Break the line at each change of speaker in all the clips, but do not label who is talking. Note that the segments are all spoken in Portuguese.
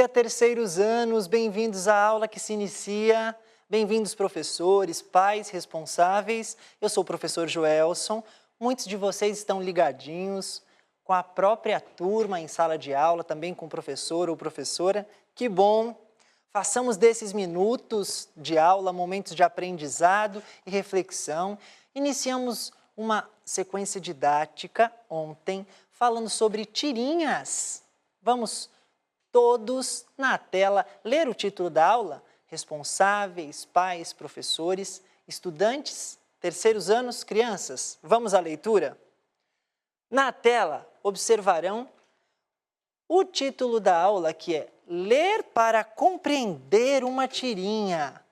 dia, terceiros anos, bem-vindos à aula que se inicia. Bem-vindos, professores, pais, responsáveis. Eu sou o professor Joelson. Muitos de vocês estão ligadinhos com a própria turma em sala de aula, também com o professor ou professora. Que bom! Façamos desses minutos de aula momentos de aprendizado e reflexão. Iniciamos uma sequência didática ontem, falando sobre tirinhas. Vamos todos na tela ler o título da aula? Responsáveis, pais, professores, estudantes, terceiros anos, crianças. Vamos à leitura? Na tela observarão o título da aula, que é Ler para compreender uma tirinha.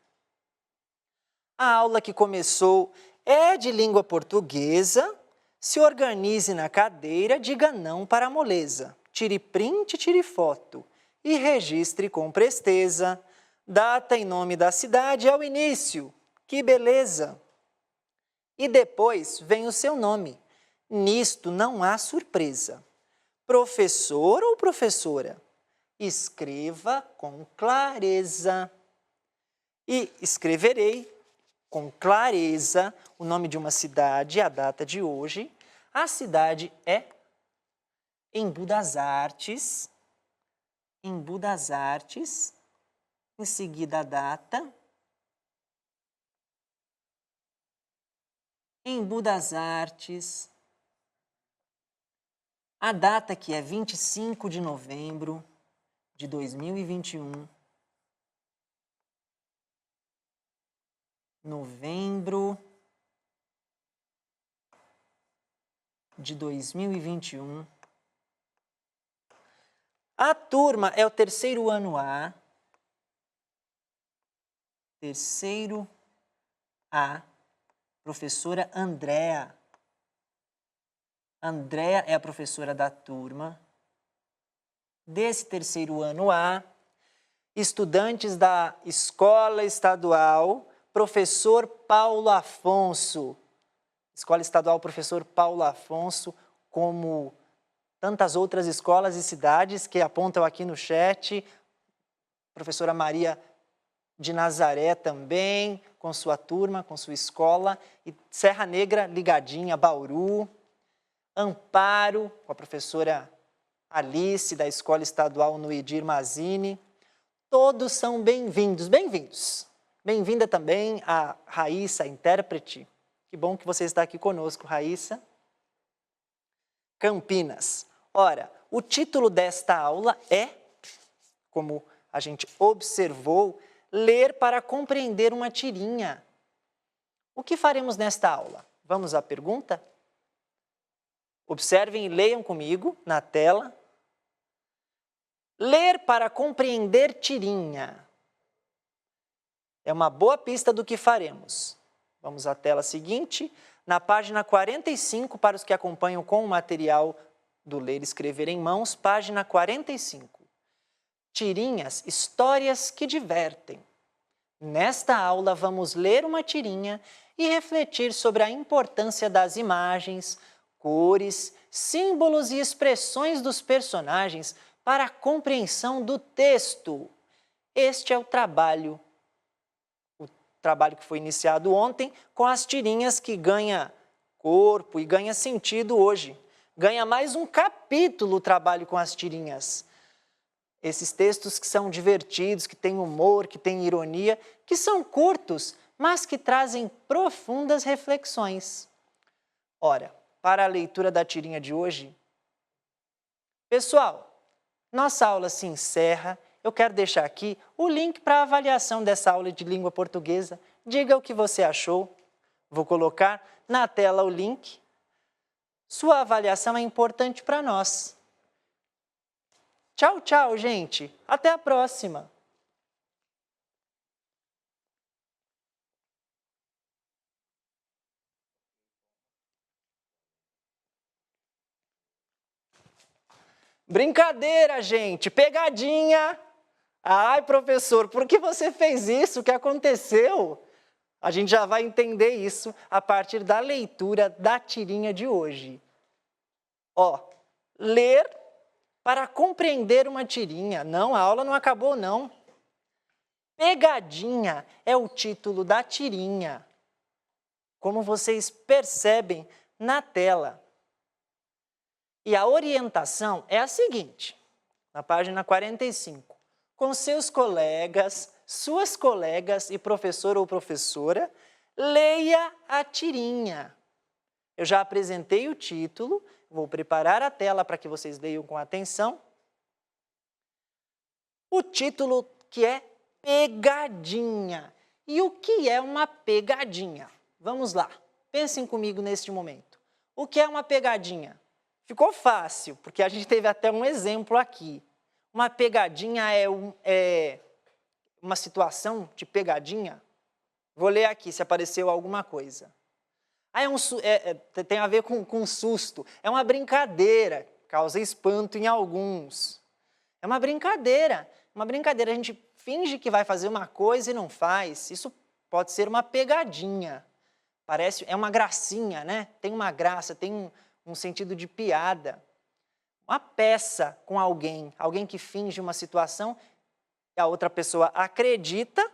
A aula que começou é de língua portuguesa. Se organize na cadeira, diga não para a moleza. Tire print, tire foto e registre com presteza. Data e nome da cidade é o início. Que beleza! E depois vem o seu nome. Nisto não há surpresa. Professor ou professora? Escreva com clareza. E escreverei com clareza o nome de uma cidade e a data de hoje. A cidade é Embu das Artes. Embu das Artes. Em seguida a data. Embu das Artes. A data que é 25 de novembro de 2021. Novembro de 2021. A turma é o terceiro ano A. Terceiro A. Professora Andréa. Andréa é a professora da turma. Desse terceiro ano A, estudantes da Escola Estadual Professor Paulo Afonso. Escola Estadual Professor Paulo Afonso, como tantas outras escolas e cidades que apontam aqui no chat. Professora Maria de Nazaré também, com sua turma, com sua escola. E Serra Negra ligadinha, Bauru. Amparo, com a professora Alice, da Escola Estadual Noedir Mazini. Todos são bem-vindos, bem-vindos. Bem-vinda também a Raíssa, intérprete. Que bom que você está aqui conosco, Raíssa. Campinas. Ora, o título desta aula é, como a gente observou, Ler para compreender uma tirinha. O que faremos nesta aula? Vamos à pergunta? Observem e leiam comigo na tela. Ler para compreender tirinha. É uma boa pista do que faremos. Vamos à tela seguinte. Na página 45, para os que acompanham com o material do Ler e Escrever em Mãos, página 45. Tirinhas, histórias que divertem. Nesta aula, vamos ler uma tirinha e refletir sobre a importância das imagens, cores, símbolos e expressões dos personagens para a compreensão do texto. Este é o trabalho que foi iniciado ontem com as tirinhas que ganha corpo e ganha sentido hoje. Ganha mais um capítulo o trabalho com as tirinhas. Esses textos que são divertidos, que têm humor, que têm ironia, que são curtos, mas que trazem profundas reflexões. Ora, para a leitura da tirinha de hoje, pessoal, nossa aula se encerra. Eu quero deixar aqui o link para a avaliação dessa aula de língua portuguesa. Diga o que você achou. Vou colocar na tela o link. Sua avaliação é importante para nós. Tchau, tchau, gente. Até a próxima. Brincadeira, gente. Pegadinha. Ai, professor, por que você fez isso? O que aconteceu? A gente já vai entender isso a partir da leitura da tirinha de hoje. Ó, ler para compreender uma tirinha. Não, a aula não acabou, não. Pegadinha é o título da tirinha, como vocês percebem na tela. E a orientação é a seguinte, na página 45. Com seus colegas, suas colegas e professor ou professora, leia a tirinha. Eu já apresentei o título, vou preparar a tela para que vocês leiam com atenção. O título que é Pegadinha. E o que é uma pegadinha? Vamos lá, pensem comigo neste momento. O que é uma pegadinha? Ficou fácil, porque a gente teve até um exemplo aqui. Uma pegadinha é uma situação de pegadinha. Vou ler aqui se apareceu alguma coisa. Tem a ver com susto. É uma brincadeira, causa espanto em alguns. É uma brincadeira. A gente finge que vai fazer uma coisa e não faz. Isso pode ser uma pegadinha. É uma gracinha, né? Tem uma graça, tem um sentido de piada. Uma peça com alguém que finge uma situação, a outra pessoa acredita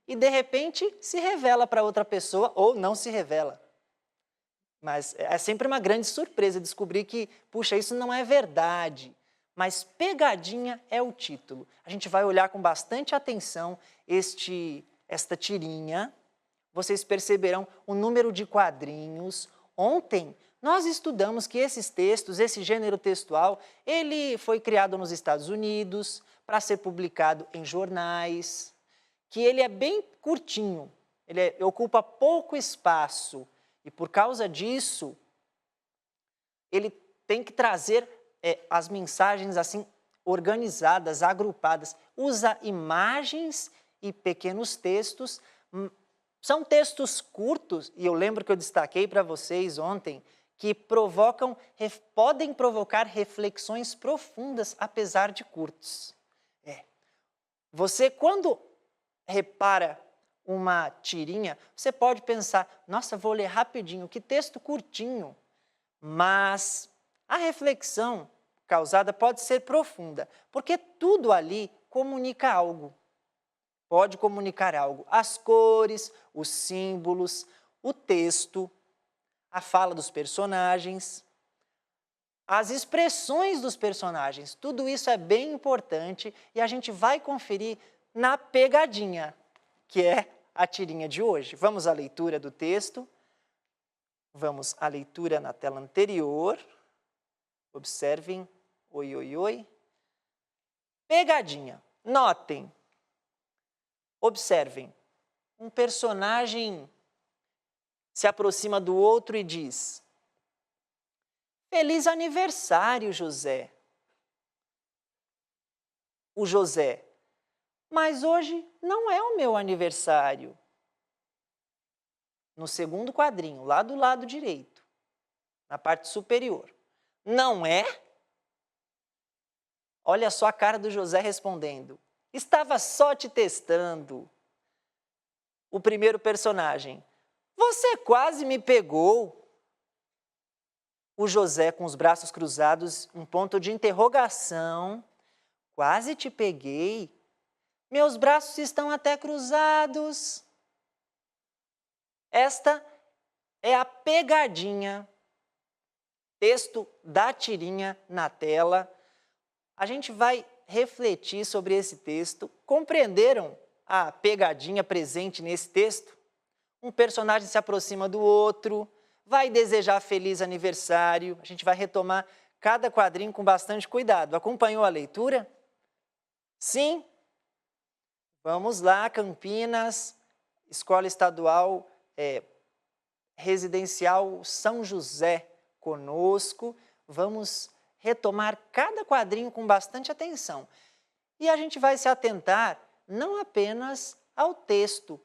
e, de repente, se revela para outra pessoa ou não se revela. Mas é sempre uma grande surpresa descobrir que, puxa, isso não é verdade. Mas pegadinha é o título. A gente vai olhar com bastante atenção esta tirinha. Vocês perceberão o número de quadrinhos. Ontem nós estudamos que esses textos, esse gênero textual, ele foi criado nos Estados Unidos para ser publicado em jornais, que ele é bem curtinho, ocupa pouco espaço e por causa disso ele tem que trazer as mensagens assim organizadas, agrupadas, usa imagens e pequenos textos. São textos curtos, e eu lembro que eu destaquei para vocês ontem, que podem provocar reflexões profundas, apesar de curtos. Você, quando repara uma tirinha, você pode pensar, nossa, vou ler rapidinho, que texto curtinho. Mas a reflexão causada pode ser profunda, porque tudo ali comunica algo. Pode comunicar algo. As cores, os símbolos, o texto, a fala dos personagens, as expressões dos personagens. Tudo isso é bem importante e a gente vai conferir na pegadinha, que é a tirinha de hoje. Vamos à leitura do texto. Vamos à leitura na tela anterior. Observem. Oi, oi, oi. Pegadinha. Notem. Observem. Um personagem se aproxima do outro e diz: Feliz aniversário, José. O José: Mas hoje não é o meu aniversário. No segundo quadrinho, lá do lado direito, na parte superior. Não é? Olha só a cara do José respondendo. Estava só te testando. O primeiro personagem. Você quase me pegou. O José, com os braços cruzados, um ponto de interrogação. Quase te peguei. Meus braços estão até cruzados. Esta é a pegadinha. Texto da tirinha na tela. A gente vai refletir sobre esse texto. Compreenderam a pegadinha presente nesse texto? Um personagem se aproxima do outro, vai desejar feliz aniversário. A gente vai retomar cada quadrinho com bastante cuidado. Acompanhou a leitura? Sim? Vamos lá, Campinas, Escola Estadual Residencial São José, conosco. Vamos retomar cada quadrinho com bastante atenção. E a gente vai se atentar não apenas ao texto,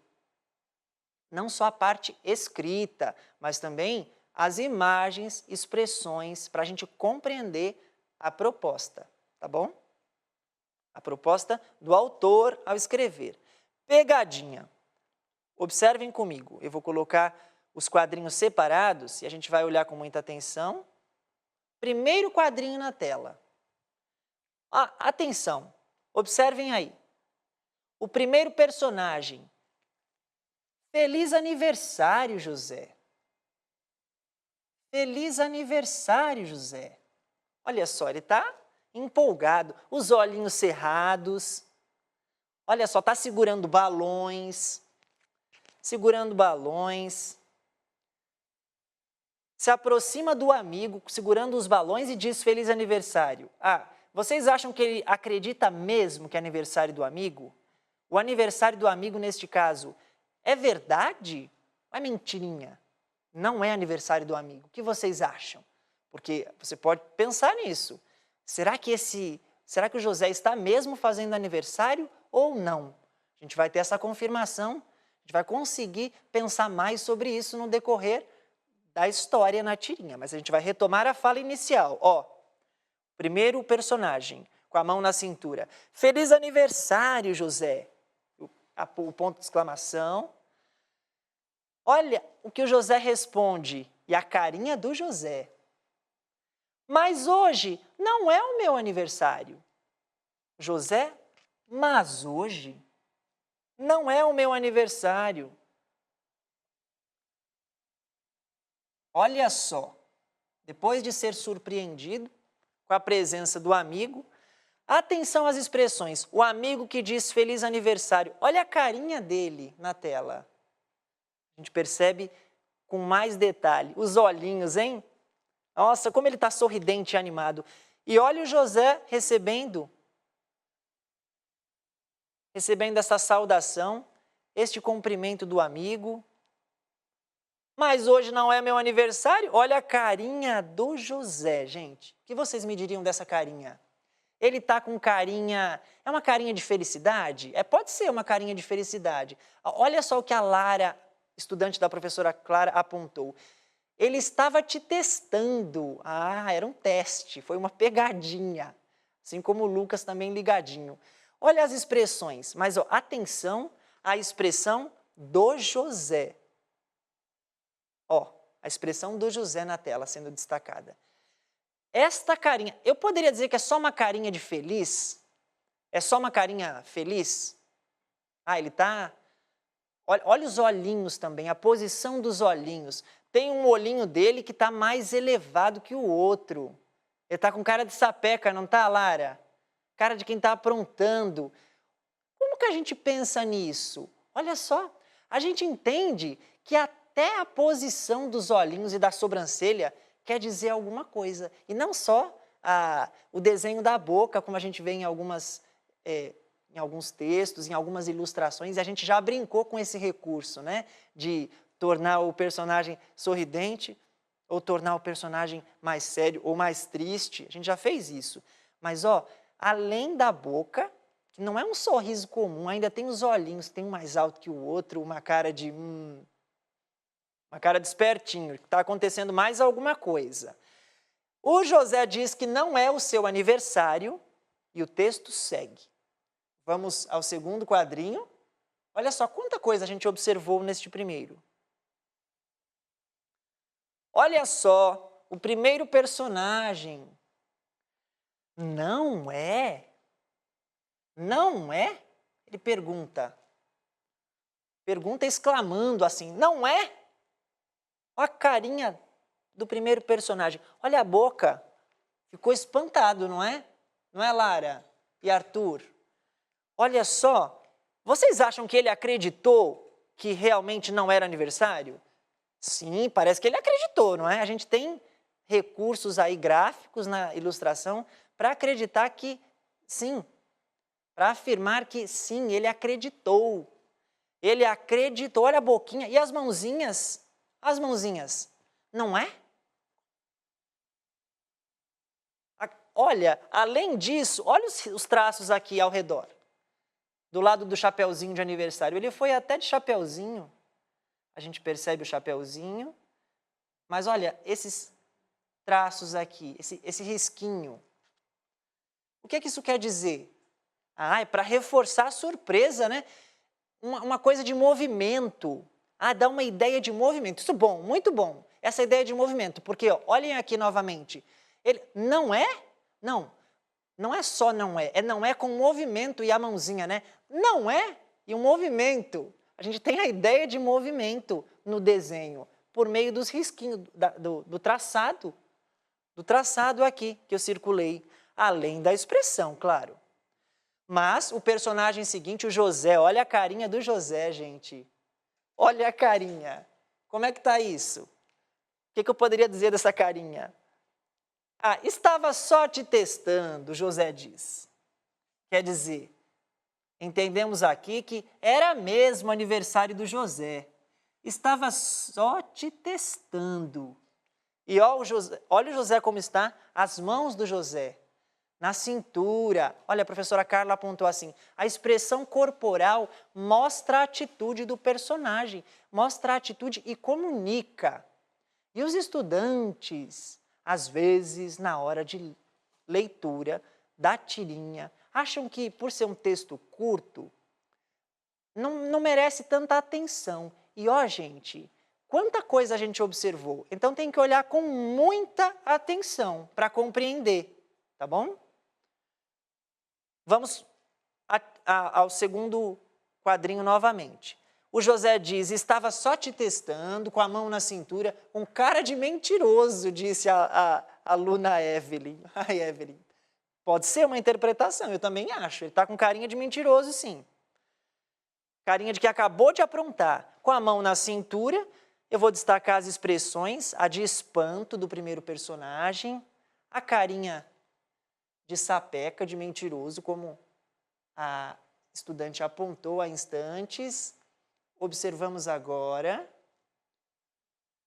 não só a parte escrita, mas também as imagens, expressões, para a gente compreender a proposta, tá bom? A proposta do autor ao escrever. Pegadinha. Observem comigo, eu vou colocar os quadrinhos separados e a gente vai olhar com muita atenção. Primeiro quadrinho na tela. Atenção, observem aí. O primeiro personagem. Feliz aniversário, José. Feliz aniversário, José. Olha só, ele está empolgado, os olhinhos cerrados. Olha só, está segurando balões. Segurando balões. Se aproxima do amigo, segurando os balões e diz feliz aniversário. Vocês acham que ele acredita mesmo que é aniversário do amigo? O aniversário do amigo, neste caso, é verdade ou é mentirinha? Não é aniversário do amigo. O que vocês acham? Porque você pode pensar nisso. Será que o José está mesmo fazendo aniversário ou não? A gente vai ter essa confirmação, a gente vai conseguir pensar mais sobre isso no decorrer da história na tirinha, mas a gente vai retomar a fala inicial. Primeiro personagem, com a mão na cintura. Feliz aniversário, José! O ponto de exclamação. Olha o que o José responde, e a carinha do José. Mas hoje não é o meu aniversário. José, mas hoje não é o meu aniversário. Olha só, depois de ser surpreendido com a presença do amigo, atenção às expressões. O amigo que diz feliz aniversário, olha a carinha dele na tela. A gente percebe com mais detalhe, os olhinhos, hein? Nossa, como ele está sorridente e animado. E olha o José recebendo essa saudação, este cumprimento do amigo. Mas hoje não é meu aniversário? Olha a carinha do José, gente. O que vocês me diriam dessa carinha? Ele está com carinha... É uma carinha de felicidade? Pode ser uma carinha de felicidade. Olha só o que a Lara, estudante da professora Clara, apontou. Ele estava te testando. Era um teste, foi uma pegadinha. Assim como o Lucas também ligadinho. Olha as expressões, mas atenção à expressão do José. A expressão do José na tela sendo destacada. Esta carinha, eu poderia dizer que é só uma carinha de feliz? É só uma carinha feliz? Ele está... Olha os olhinhos também, a posição dos olhinhos. Tem um olhinho dele que está mais elevado que o outro. Ele está com cara de sapeca, não está, Lara? Cara de quem está aprontando. Como que a gente pensa nisso? Olha só, a gente entende que até a posição dos olhinhos e da sobrancelha quer dizer alguma coisa. E não só o desenho da boca, como a gente vê em alguns textos, em algumas ilustrações, e a gente já brincou com esse recurso, né? De tornar o personagem sorridente ou tornar o personagem mais sério ou mais triste. A gente já fez isso. Mas, além da boca, que não é um sorriso comum, ainda tem os olhinhos, tem um mais alto que o outro, uma cara de... uma cara de espertinho, que está acontecendo mais alguma coisa. O José diz que não é o seu aniversário e o texto segue. Vamos ao segundo quadrinho. Olha só quanta coisa a gente observou neste primeiro. Olha só, o primeiro personagem. Não é? Não é? Ele pergunta. Pergunta exclamando assim, não é? Olha a carinha do primeiro personagem. Olha a boca. Ficou espantado, não é? Não é, Lara e Arthur? Olha só. Vocês acham que ele acreditou que realmente não era aniversário? Sim, parece que ele acreditou, não é? A gente tem recursos aí gráficos na ilustração para acreditar que sim. Para afirmar que sim, ele acreditou. Ele acreditou. Olha a boquinha. E as mãozinhas? As mãozinhas, não é? Olha, além disso, olha os traços aqui ao redor. Do lado do chapeuzinho de aniversário. Ele foi até de chapeuzinho. A gente percebe o chapeuzinho. Mas olha, esses traços aqui, esse risquinho. O que é que isso quer dizer? É para reforçar a surpresa, né? Uma coisa de movimento. Dá uma ideia de movimento. Isso é bom, muito bom. Essa ideia de movimento. Porque, olhem aqui novamente. Ele não é? Não. Não é só não é não é com movimento e a mãozinha, né? Não é e um movimento. A gente tem a ideia de movimento no desenho, por meio dos risquinhos, do traçado aqui que eu circulei, além da expressão, claro. Mas o personagem seguinte, o José, olha a carinha do José, gente. Olha a carinha. Como é que tá isso? O que eu poderia dizer dessa carinha? Ah, estava só te testando, José diz. Quer dizer, entendemos aqui que era mesmo aniversário do José. Estava só te testando. E olha o José como está, as mãos do José, na cintura. Olha, a professora Carla apontou assim, a expressão corporal mostra a atitude do personagem, mostra a atitude e comunica. E os estudantes, às vezes, na hora de leitura da tirinha, acham que, por ser um texto curto, não merece tanta atenção. E, ó, gente, quanta coisa a gente observou. Então, tem que olhar com muita atenção para compreender, tá bom? Vamos ao segundo quadrinho novamente. O José diz, estava só te testando, com a mão na cintura, um cara de mentiroso, disse a aluna Evelyn. Ai, Evelyn, pode ser uma interpretação, eu também acho. Ele está com carinha de mentiroso, sim. Carinha de que acabou de aprontar. Com a mão na cintura, eu vou destacar as expressões, a de espanto do primeiro personagem, a carinha de sapeca, de mentiroso, como a estudante apontou há instantes. Observamos agora.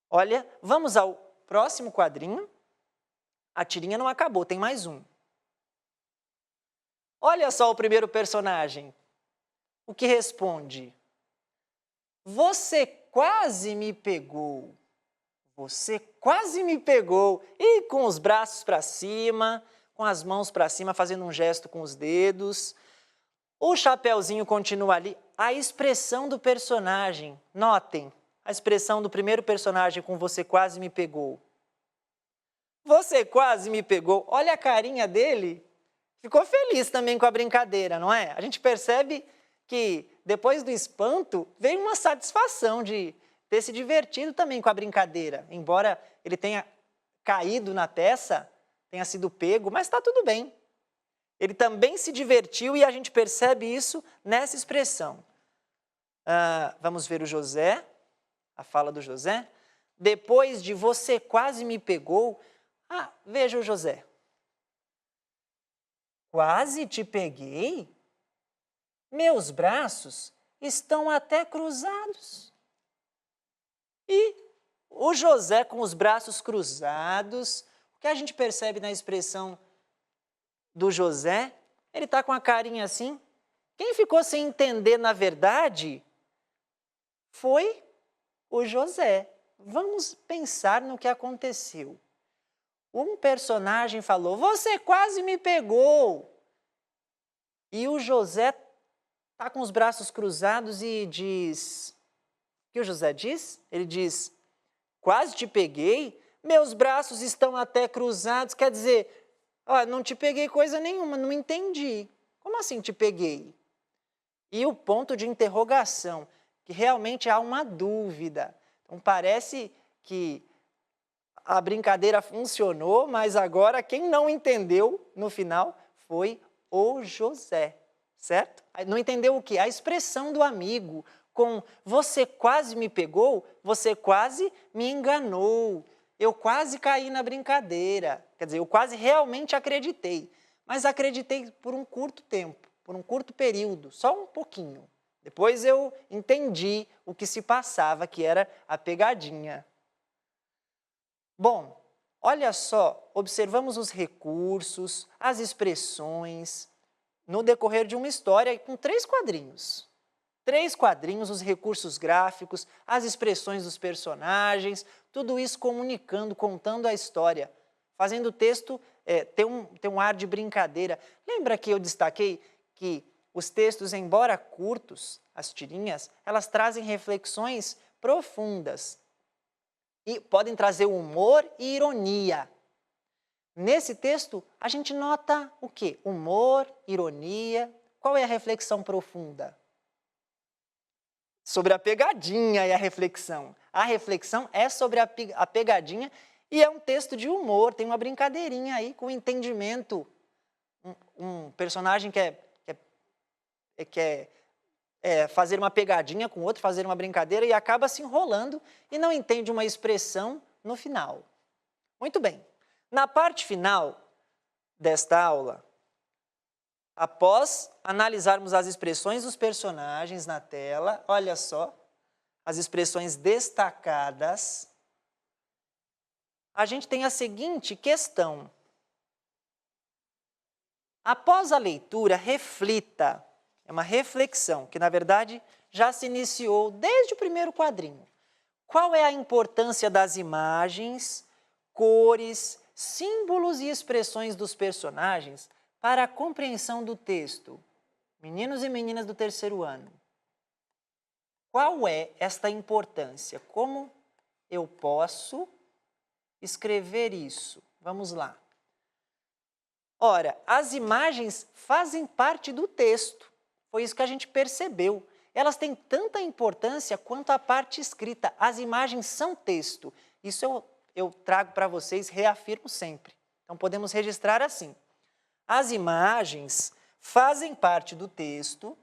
Olha, vamos ao próximo quadrinho. A tirinha não acabou, tem mais um. Olha só o primeiro personagem. O que responde? Você quase me pegou. Você quase me pegou. E com os braços para cima, com as mãos para cima, fazendo um gesto com os dedos. O chapeuzinho continua ali. A expressão do personagem, notem, a expressão do primeiro personagem com você quase me pegou. Você quase me pegou. Olha a carinha dele. Ficou feliz também com a brincadeira, não é? A gente percebe que depois do espanto veio uma satisfação de ter se divertido também com a brincadeira. Embora ele tenha caído na peça, tenha sido pego, mas está tudo bem. Ele também se divertiu e a gente percebe isso nessa expressão. Vamos ver o José, a fala do José. Depois de você quase me pegou, veja o José. Quase te peguei? Meus braços estão até cruzados. E o José com os braços cruzados, o que a gente percebe na expressão do José? Ele está com a carinha assim. Quem ficou sem entender, na verdade, foi o José. Vamos pensar no que aconteceu. Um personagem falou, você quase me pegou. E o José está com os braços cruzados e diz... O que o José diz? Ele diz, quase te peguei, meus braços estão até cruzados. Quer dizer, não te peguei coisa nenhuma, não entendi. Como assim te peguei? E o ponto de interrogação, que realmente há uma dúvida. Então, parece que a brincadeira funcionou, mas agora quem não entendeu no final foi o José, certo? Não entendeu o quê? A expressão do amigo com você quase me pegou, você quase me enganou, eu quase caí na brincadeira. Quer dizer, eu quase realmente acreditei, mas acreditei por um curto tempo, por um curto período, só um pouquinho. Depois eu entendi o que se passava, que era a pegadinha. Bom, olha só, observamos os recursos, as expressões, no decorrer de uma história com 3 quadrinhos. 3 quadrinhos, os recursos gráficos, as expressões dos personagens, tudo isso comunicando, contando a história, fazendo o texto ter um ar de brincadeira. Lembra que eu destaquei que os textos, embora curtos, as tirinhas, elas trazem reflexões profundas. E podem trazer humor e ironia. Nesse texto, a gente nota o quê? Humor, ironia. Qual é a reflexão profunda? Sobre a pegadinha e a reflexão. A reflexão é sobre a pegadinha e é um texto de humor, tem uma brincadeirinha aí com entendimento. Um personagem quer fazer uma pegadinha com o outro, fazer uma brincadeira e acaba se enrolando e não entende uma expressão no final. Muito bem. Na parte final desta aula, após analisarmos as expressões dos personagens na tela, olha só, as expressões destacadas, a gente tem a seguinte questão. Após a leitura, reflita. É uma reflexão que, na verdade, já se iniciou desde o primeiro quadrinho. Qual é a importância das imagens, cores, símbolos e expressões dos personagens para a compreensão do texto? Meninos e meninas do terceiro ano, qual é esta importância? Como eu posso escrever isso? Vamos lá. Ora, as imagens fazem parte do texto. Foi isso que a gente percebeu. Elas têm tanta importância quanto a parte escrita. As imagens são texto. Isso eu trago para vocês, reafirmo sempre. Então, podemos registrar assim. As imagens fazem parte do texto.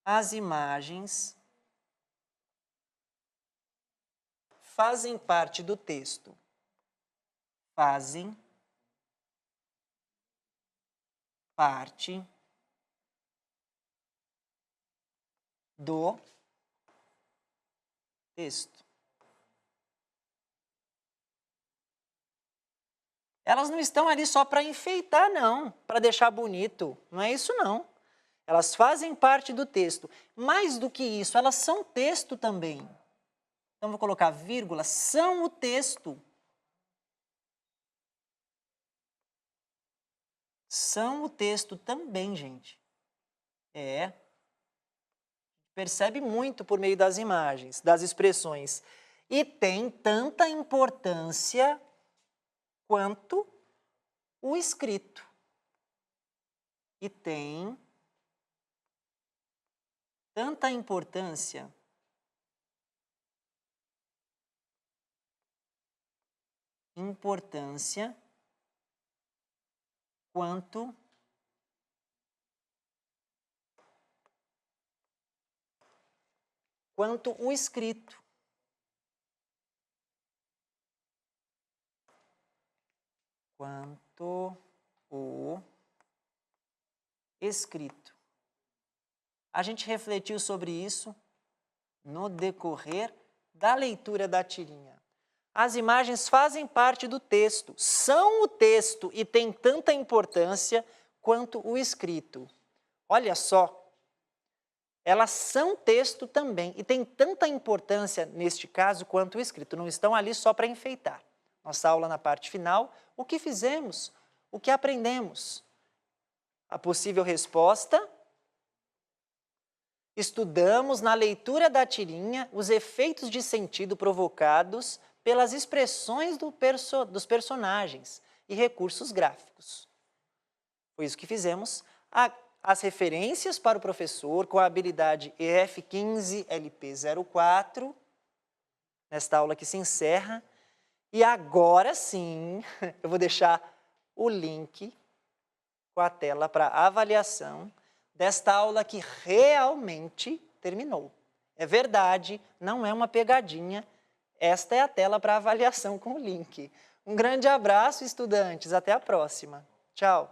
As imagens fazem parte do texto. Fazem parte do texto. Elas não estão ali só para enfeitar, não, para deixar bonito. Não é isso, não. Elas fazem parte do texto. Mais do que isso, elas são texto também. Então, vou colocar vírgula, são o texto. São o texto também, gente. Percebe muito por meio das imagens, das expressões. E tem tanta importância quanto o escrito. E tem tanta importância quanto o escrito. Quanto o escrito. A gente refletiu sobre isso no decorrer da leitura da tirinha. As imagens fazem parte do texto, são o texto e têm tanta importância quanto o escrito. Olha só, elas são texto também e têm tanta importância neste caso quanto o escrito, não estão ali só para enfeitar. Nossa aula na parte final, o que fizemos? O que aprendemos? A possível resposta: estudamos na leitura da tirinha os efeitos de sentido provocados pelas expressões dos personagens e recursos gráficos. Foi isso que fizemos. As referências para o professor com a habilidade EF15LP04, nesta aula que se encerra. E agora sim, eu vou deixar o link com a tela para avaliação desta aula que realmente terminou. É verdade, não é uma pegadinha. Esta é a tela para avaliação com o link. Um grande abraço, estudantes. Até a próxima. Tchau.